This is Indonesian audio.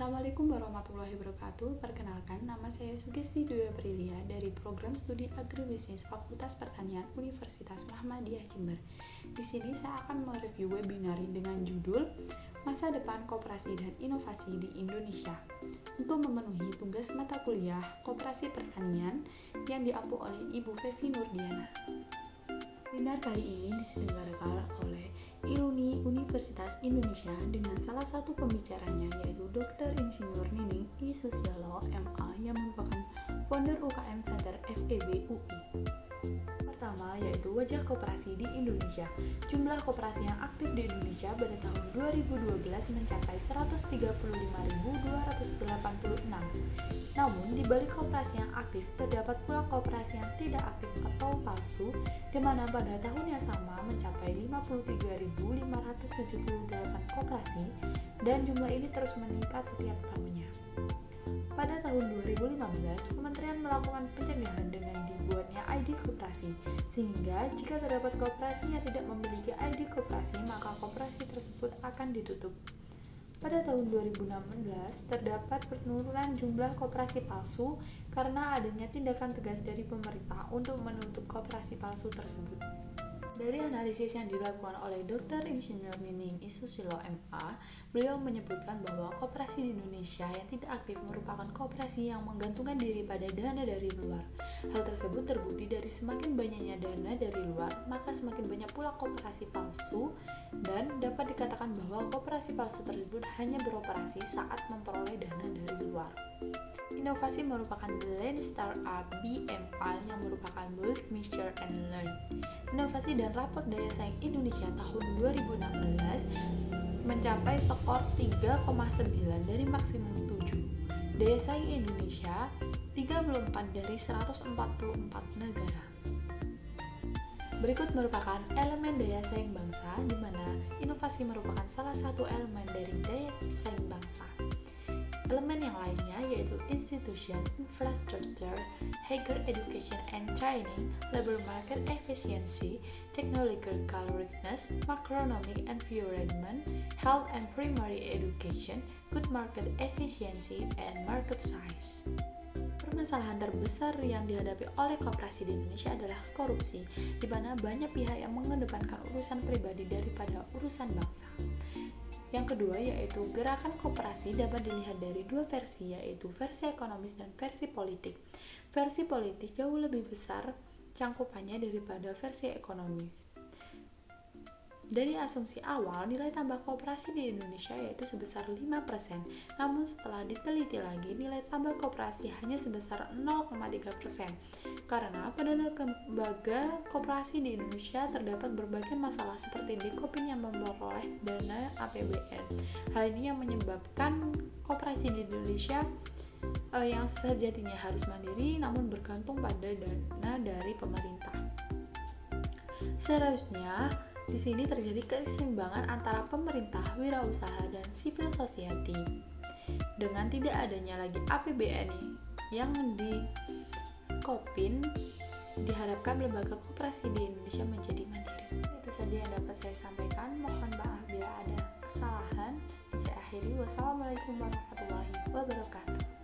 Assalamualaikum warahmatullahi wabarakatuh. Perkenalkan, nama saya Sugesti Dwi Aprilia dari Program Studi Agribisnis Fakultas Pertanian Universitas Muhammadiyah Jember. Di sini saya akan mereview webinar dengan judul Masa Depan Koperasi dan Inovasi di Indonesia untuk memenuhi tugas mata kuliah Koperasi Pertanian yang diampu oleh Ibu Fevi Nurdiana. Webinar kali ini diselenggarakan oleh ILUNI Universitas Indonesia dengan salah satu pembicaranya yaitu Dr. Insinyur Nining I. Susilo MA yang merupakan founder UKM Center FEB UI. Pertama yaitu wajah koperasi di Indonesia. Jumlah koperasi yang aktif di Indonesia pada tahun 2012 mencapai 135.286. Namun, di balik koperasi yang aktif, terdapat pula koperasi yang tidak aktif atau palsu, di mana pada tahun yang sama mencapai 53.578 koperasi, dan jumlah ini terus meningkat setiap tahunnya. Pada tahun 2015, Kementerian melakukan pencegahan dengan dibuatnya ID koperasi, sehingga jika terdapat koperasi yang tidak memiliki ID koperasi, maka koperasi tersebut akan ditutup. Pada tahun 2016, terdapat penurunan jumlah koperasi palsu karena adanya tindakan tegas dari pemerintah untuk menutup koperasi palsu tersebut. Dari analisis yang dilakukan oleh Dr. Insinyur Nining I. Susilo MA, beliau menyebutkan bahwa koperasi di Indonesia yang tidak aktif merupakan koperasi yang menggantungkan diri pada dana dari luar. Hal tersebut terbukti dari semakin banyaknya dana dari luar, maka semakin banyak pula koperasi palsu, dan dapat dikatakan bahwa koperasi palsu tersebut hanya beroperasi saat memperoleh dana dari luar. Inovasi merupakan blend startup BML yang merupakan Build, Measure, and Learn. Inovasi dan rapor daya saing Indonesia tahun 2016 mencapai skor 3,9 dari maksimum 7. Daya saing Indonesia 34 dari 144 negara. Berikut merupakan elemen daya saing bangsa, di mana inovasi merupakan salah satu elemen dari daya saing bangsa. Elemen yang lainnya yaitu institution, infrastructure, higher education and training, labor market efficiency, technological readiness, macroeconomic environment, health and primary education, good market efficiency, and market size. Permasalahan terbesar yang dihadapi oleh koperasi di Indonesia adalah korupsi, di mana banyak pihak yang mengedepankan urusan pribadi daripada urusan bangsa. Yang kedua yaitu gerakan koperasi dapat dilihat dari dua versi, yaitu versi ekonomis dan versi politik. Versi politik jauh lebih besar cangkupannya daripada versi ekonomis. Dari asumsi awal, nilai tambah koperasi di Indonesia yaitu sebesar 5%, namun setelah diteliti lagi, nilai tambah koperasi hanya sebesar 0,3%. Karena pada lembaga koperasi di Indonesia terdapat berbagai masalah seperti dikopin yang memperoleh dana APBN. Hal ini yang menyebabkan koperasi di Indonesia yang sejatinya harus mandiri namun bergantung pada dana dari pemerintah. Seharusnya di sini terjadi keseimbangan antara pemerintah, wirausaha, dan civil society. Dengan tidak adanya lagi APBN yang dikopin, diharapkan lembaga koperasi di Indonesia menjadi mandiri. Itu saja yang dapat saya sampaikan. Mohon maaf bila ada kesalahan. Saya akhiri. Wassalamualaikum warahmatullahi wabarakatuh.